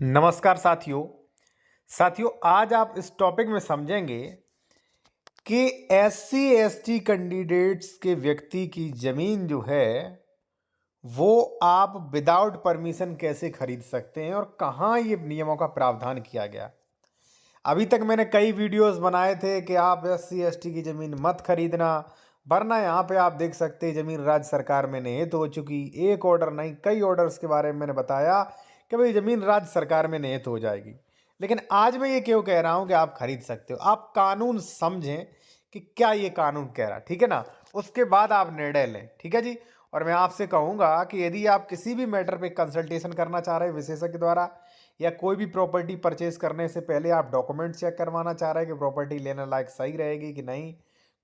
नमस्कार साथियों आज आप इस टॉपिक में समझेंगे कि एससी एसटी कैंडिडेट्स के व्यक्ति की जमीन जो है वो आप विदाउट परमिशन कैसे खरीद सकते हैं और कहाँ ये नियमों का प्रावधान किया गया। अभी तक मैंने कई वीडियोस बनाए थे कि आप एससी एसटी की ज़मीन मत खरीदना, वरना यहाँ पे आप देख सकते हैं ज़मीन राज्य सरकार में निहित हो चुकी। एक ऑर्डर नहीं, कई ऑर्डर्स के बारे में मैंने बताया कि भाई ज़मीन राज्य सरकार में निहित हो जाएगी। लेकिन आज मैं ये क्यों कह रहा हूँ कि आप खरीद सकते हो। आप कानून समझें कि क्या ये कानून कह रहा है, ठीक है ना। उसके बाद आप निर्णय लें, ठीक है जी। और मैं आपसे कहूँगा कि यदि आप किसी भी मैटर पे कंसल्टेशन करना चाह रहे हैं विशेषज्ञ द्वारा, या कोई भी प्रॉपर्टी परचेज करने से पहले आप डॉक्यूमेंट चेक करवाना चाह रहे हैं कि प्रॉपर्टी लेने लायक सही रहेगी कि नहीं,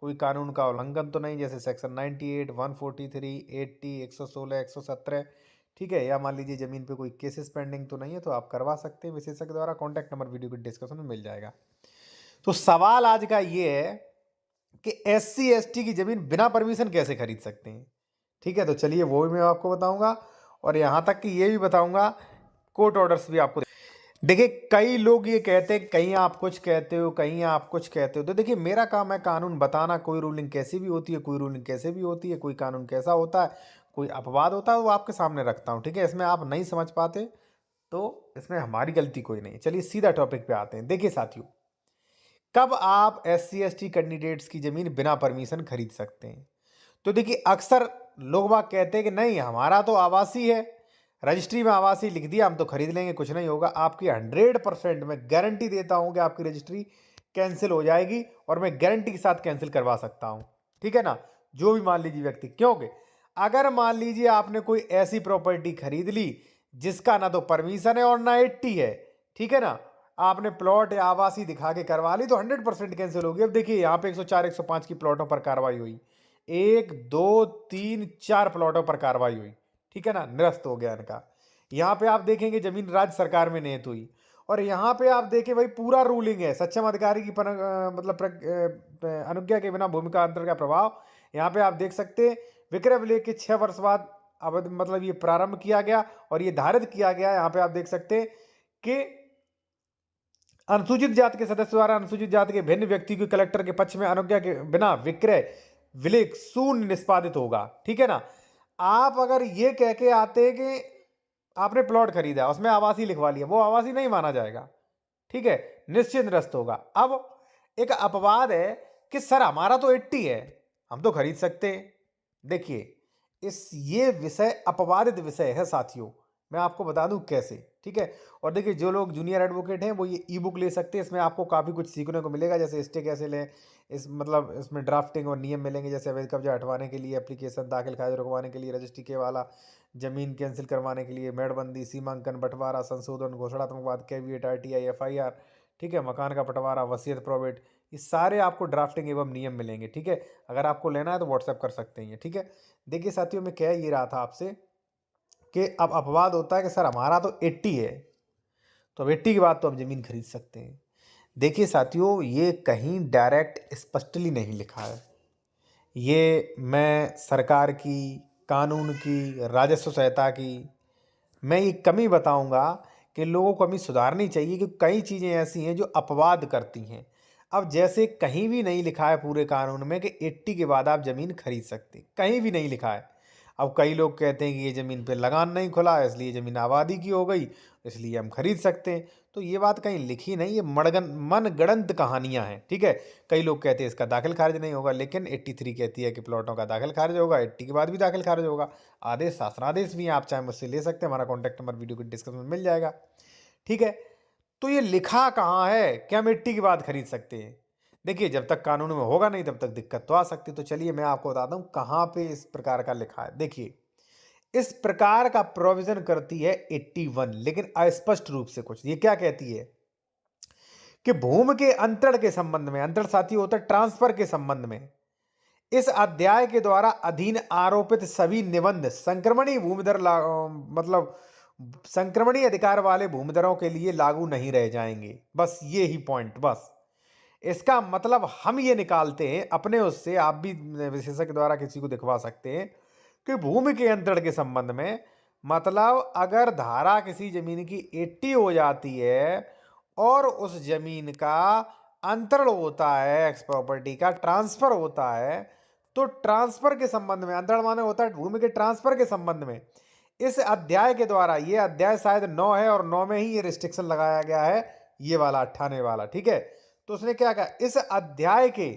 कोई कानून का उल्लंघन तो नहीं, जैसे सेक्शन 98, 143, 80, 116, 117, ठीक है, या मान लीजिए ज़मीन पे कोई केसेस पेंडिंग तो नहीं है, तो आप करवा सकते हैं विशेषज्ञ द्वारा। कॉन्टैक्ट नंबर वीडियो के डिस्क्रिप्शन में मिल जाएगा। तो सवाल आज का ये है कि एससी एसटी की ज़मीन बिना परमिशन कैसे खरीद सकते हैं, ठीक है। तो चलिए वो भी मैं आपको बताऊंगा, और यहाँ तक कि ये भी बताऊंगा, कोर्ट ऑर्डर्स भी आपको। देखिए, कई लोग ये कहते हैं कहीं आप कुछ कहते हो, कहीं आप कुछ कहते हो। तो देखिए, मेरा काम है कानून बताना। कोई रूलिंग कैसी भी होती है, कोई रूलिंग कैसे भी होती है, कोई कानून कैसा होता है, कोई अपवाद होता है, वो आपके सामने रखता हूँ, ठीक है। इसमें आप नहीं समझ पाते तो इसमें हमारी गलती कोई नहीं है। चलिए सीधा टॉपिक पे आते हैं। देखिए साथियों, कब आप एससी एसटी कैंडिडेट्स की ज़मीन बिना परमिशन खरीद सकते हैं। तो देखिए, अक्सर लोग बाग कहते हैं कि नहीं, हमारा तो आवासी है, रजिस्ट्री में आवासी लिख दिया, हम तो खरीद लेंगे, कुछ नहीं होगा। आपकी 100% मैं गारंटी देता हूं कि आपकी रजिस्ट्री कैंसिल हो जाएगी, और मैं गारंटी के साथ कैंसिल करवा सकता हूं, ठीक है ना। जो भी मान लीजिए व्यक्ति, क्योंकि अगर मान लीजिए आपने कोई ऐसी प्रॉपर्टी खरीद ली जिसका ना तो परमिशन है और ना 80 है, ठीक है ना, आपने प्लॉट या आवासी दिखा के करवा ली, तो 100% कैंसिल होगी। अब देखिए, यहाँ पे 104 105 की प्लॉटों पर कार्रवाई हुई, 1 2 3 4 प्लॉटों पर कार्रवाई हुई, ठीक है ना, निरस्त हो गया इनका। यहाँ पे आप देखेंगे जमीन राज्य सरकार में निहित हुई, और यहाँ पे आप देखें भाई पूरा रूलिंग है, सक्षम अधिकारी की अनुज्ञा के बिना भूमिका अंतर का प्रभाव। यहाँ पे आप देख सकते हैं, विक्रय विलेख के 6 वर्ष बाद अवधि मतलब ये प्रारंभ किया गया और ये धारित किया गया। यहाँ पे आप देख सकते हैं कि अनुसूचित जाति के सदस्य द्वारा अनुसूचित जाति के भिन्न व्यक्ति को कलेक्टर के पक्ष में अनुज्ञा के बिना विक्रय विलेख शून्य निष्पादित होगा, ठीक है ना। आप अगर ये कह के आते हैं कि आपने प्लॉट खरीदा, उसमें आवासी लिखवा लिया, वो आवासी नहीं माना जाएगा, ठीक है, निश्चित निरस्त होगा। अब एक अपवाद है कि सर हमारा तो 80 है, हम तो खरीद सकते हैं। देखिए, ये विषय अपवादित विषय है साथियों, मैं आपको बता दूं कैसे, ठीक है। और देखिए, जो लोग जूनियर एडवोकेट हैं वो ये ई बुक ले सकते हैं, इसमें आपको काफ़ी कुछ सीखने को मिलेगा, जैसे स्टे कैसे लें, इस मतलब इसमें ड्राफ्टिंग और नियम मिलेंगे, जैसे अवैध कब्जा हटवाने के लिए एप्लीकेशन दाखिल, खारिज रुकवाने के लिए रजिस्ट्री के वाला, जमीन कैंसिल करवाने के लिए मेड़बंदी, सीमांकन, बंटवारा, संशोधन, घोषणात्मक वाद, कैविएट, आरटीआई, एफआईआर, ठीक है, मकान का बंटवारा, वसीयत, प्रोबेट, ये सारे आपको ड्राफ्टिंग एवं नियम मिलेंगे, ठीक है। अगर आपको लेना है तो व्हाट्सएप कर सकते हैं, ठीक है। देखिए साथियों, मैं कह ये रहा था आपसे कि अब अपवाद होता है कि सर हमारा तो 80 है, तो अब 80 के बाद तो हम ज़मीन खरीद सकते हैं। देखिए साथियों, ये कहीं डायरेक्ट स्पष्टली नहीं लिखा है। ये मैं सरकार की, कानून की, राजस्व संहिता की मैं ये कमी बताऊंगा कि लोगों को हमें सुधारनी चाहिए, कि कई चीज़ें ऐसी हैं जो अपवाद करती हैं। अब जैसे कहीं भी नहीं लिखा है पूरे कानून में कि 80 के बाद आप ज़मीन खरीद सकते, कहीं भी नहीं लिखा है। अब कई लोग कहते हैं कि ये ज़मीन पे लगान नहीं खुला है, इसलिए ज़मीन आबादी की हो गई, इसलिए हम खरीद सकते हैं। तो ये बात कहीं लिखी नहीं, ये मनगढ़ंत कहानियाँ हैं, ठीक है। कई लोग कहते हैं इसका दाखिल खारिज नहीं होगा, लेकिन 83 कहती है कि प्लॉटों का दाखिल खारिज होगा, 80 के बाद भी दाखिल खारिज होगा। आदेश, शासनादेश भी हैं, आप चाहे मुझसे ले सकते हैं, हमारा कॉन्टैक्ट नंबर वीडियो के डिस्क्रिप्शन में मिल जाएगा, ठीक है। तो ये लिखा कहाँ है कि हम 80 के बाद खरीद सकते हैं। देखिए, जब तक कानून में होगा नहीं तब तक दिक्कत तो आ सकती है। तो चलिए मैं आपको बताता हूँ कहाँ पे इस प्रकार का लिखा है। देखिए, इस प्रकार का प्रोविजन करती है 81, लेकिन अस्पष्ट रूप से कुछ। ये क्या कहती है कि भूमि के अंतरण के संबंध में, अंतरण साथी होता है ट्रांसफर के संबंध में, इस अध्याय के द्वारा अधीन आरोपित सभी निबंध संक्रमणीय भूमिधर मतलब संक्रमणीय अधिकार वाले भूमिधरों के लिए लागू नहीं रह जाएंगे। बस ये ही पॉइंट, बस इसका मतलब हम ये निकालते हैं अपने उससे, आप भी विशेषज्ञ द्वारा किसी को दिखवा सकते हैं कि भूमि के अंतरण के संबंध में मतलब अगर धारा किसी जमीन की 80 हो जाती है और उस जमीन का अंतरण होता है, एक्स प्रॉपर्टी का ट्रांसफर होता है, तो ट्रांसफर के संबंध में, अंतरण माने होता है भूमि के ट्रांसफर के संबंध में, इस अध्याय के द्वारा, ये अध्याय शायद 9 है और 9 में ही ये रिस्ट्रिक्शन लगाया गया है, ये वाला 98 वाला, ठीक है। तो उसने क्या कहा, इस अध्याय के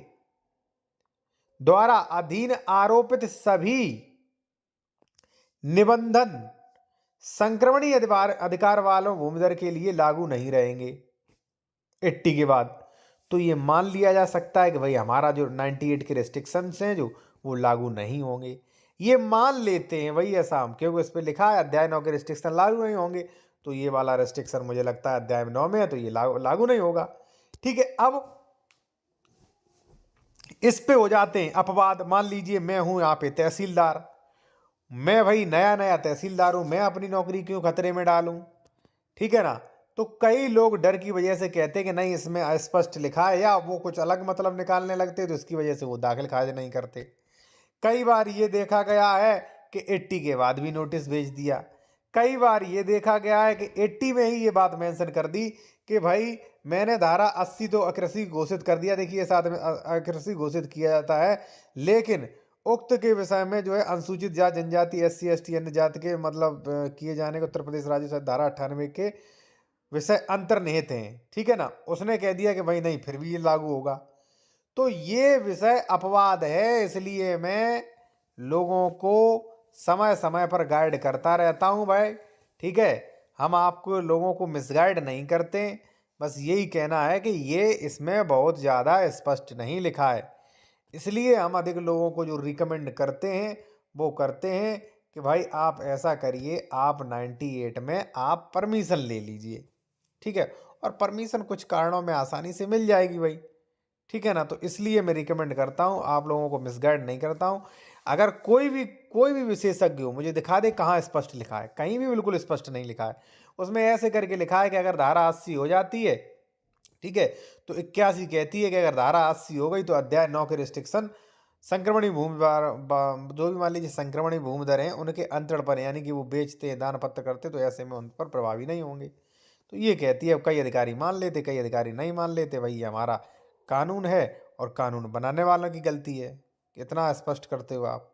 द्वारा अधीन आरोपित सभी निबंधन संक्रमणीय अधिकार वालों भूमिधर के लिए लागू नहीं रहेंगे 80 के बाद। तो ये मान लिया जा सकता है कि भाई हमारा जो 98 के रेस्ट्रिक्शंस हैं जो वो लागू नहीं होंगे, ये मान लेते हैं भाई ऐसा हम, क्योंकि इस पे लिखा है अध्याय 9 के रेस्ट्रिक्शन लागू नहीं होंगे, तो ये वाला रेस्ट्रिक्शन मुझे लगता है अध्याय 9 में है, तो ये लागू नहीं होगा। ठीक है, अब इस पे हो जाते हैं अपवाद। मान लीजिए मैं हूं यहाँ पे तहसीलदार, मैं भाई नया नया तहसीलदार हूं, मैं अपनी नौकरी क्यों खतरे में डालूं, ठीक है ना। तो कई लोग डर की वजह से कहते हैं कि नहीं इसमें अस्पष्ट लिखा है, या वो कुछ अलग मतलब निकालने लगते हैं, तो इसकी वजह से वो दाखिल खारिज नहीं करते। कई बार ये देखा गया है कि 80 के बाद भी नोटिस भेज दिया, कई बार ये देखा गया है कि 80 में ही ये बात मेंशन कर दी कि भाई मैंने धारा 80 तो अकृषि घोषित कर दिया, देखिए साथ में अकृषि घोषित किया जाता है, लेकिन उक्त के विषय में जो है अनुसूचित जाति जनजाति SC ST अन्य जाति के मतलब किए जाने को उत्तर प्रदेश राज्य शायद धारा 98 के विषय अंतर्निहित हैं, ठीक है ना। उसने कह दिया कि भाई नहीं फिर भी ये लागू होगा। तो ये विषय अपवाद है, इसलिए मैं लोगों को समय समय पर गाइड करता रहता हूं भाई, ठीक है। हम आपको लोगों को मिसगाइड नहीं करते, बस यही कहना है कि ये इसमें बहुत ज़्यादा स्पष्ट नहीं लिखा है, इसलिए हम अधिक लोगों को जो रिकमेंड करते हैं वो करते हैं कि भाई आप ऐसा करिए, आप 98 में आप परमिशन ले लीजिए, ठीक है। और परमिशन कुछ कारणों में आसानी से मिल जाएगी भाई, ठीक है ना। तो इसलिए मैं रिकमेंड करता हूँ, आप लोगों को मिसगाइड नहीं करता हूँ। अगर कोई भी विशेषज्ञ हो मुझे दिखा दे कहाँ स्पष्ट लिखा है, कहीं भी बिल्कुल स्पष्ट नहीं लिखा है। उसमें ऐसे करके लिखा है कि अगर धारा 80 हो जाती है, ठीक है, तो 81 कहती है कि अगर धारा 80 हो गई तो अध्याय 9 के रिस्ट्रिक्शन संक्रमणी भूमि जो भी मान लीजिए संक्रमणी भूमि दर हैं उनके अंतरण पर, यानी कि वो बेचते हैं दान पत्र करते, तो ऐसे में उन पर प्रभावी नहीं होंगे। तो ये कहती है, अब कई अधिकारी मान लेते, कई अधिकारी नहीं मान लेते, भाई ये हमारा कानून है और कानून बनाने वालों की गलती है। कितना स्पष्ट करते हो आप।